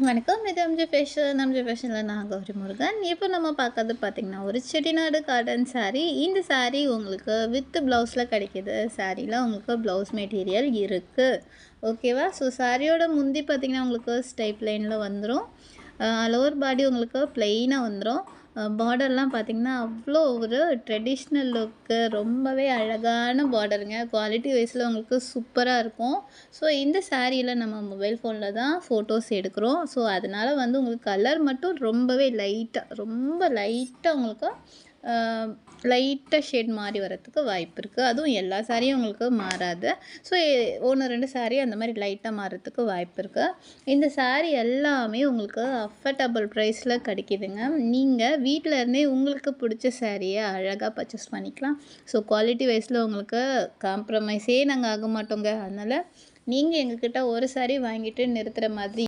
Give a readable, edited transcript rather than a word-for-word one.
வணக்கம். இது எம்ஜே ஃபேஷனில் நான் கௌரி முருகன். இப்போ நம்ம பார்க்கறது பார்த்திங்கன்னா, ஒரு செட்டிநாடு காட்டன் சாரீ. இந்த சாரீ உங்களுக்கு வித் ப்ளவுஸில் கிடைக்கிது. சாரியில் உங்களுக்கு ப்ளவுஸ் மெட்டீரியல் இருக்குது. ஓகேவா? ஸோ சாரியோட முந்தி பார்த்திங்கன்னா உங்களுக்கு ஸ்டைப் லைனில் வந்துடும். லோவர் பாடி உங்களுக்கு ப்ளெயினாக வந்துடும். பார்டர்லாம் பார்த்திங்கன்னா அவ்வளோ ஒரு ட்ரெடிஷ்னல் லுக்கு, ரொம்பவே அழகான பார்டருங்க. குவாலிட்டி வைஸில் உங்களுக்கு சூப்பராக இருக்கும். ஸோ இந்த சாரியில் நம்ம மொபைல் ஃபோனில் தான் ஃபோட்டோஸ் எடுக்கிறோம். ஸோ அதனால் வந்து உங்களுக்கு கலர் மட்டும் ரொம்பவே ரொம்ப லைட்டாக உங்களுக்கு லைட்டாக ஷேட் மாறி வரத்துக்கு வாய்ப்பு இருக்குது. அதுவும் எல்லா சாரியும் உங்களுக்கு மாறாது. ஸோ 1, 2 சாரி அந்த மாதிரி லைட்டாக மாறுறதுக்கு வாய்ப்பு இருக்குது. இந்த சாரி எல்லாமே உங்களுக்கு அஃபர்டபுள் ப்ரைஸில் கிடைக்கிதுங்க. நீங்கள் வீட்டில் இருந்தே உங்களுக்கு பிடிச்ச சாரியை அழகாக பர்ச்சேஸ் பண்ணிக்கலாம். ஸோ குவாலிட்டி வைஸில் உங்களுக்கு காம்ப்ரமைஸே நாங்கள் ஆக மாட்டோங்க. அதனால் நீங்கள் எங்ககிட்ட ஒரு சாரி வாங்கிட்டு நிறுத்துகிற மாதிரி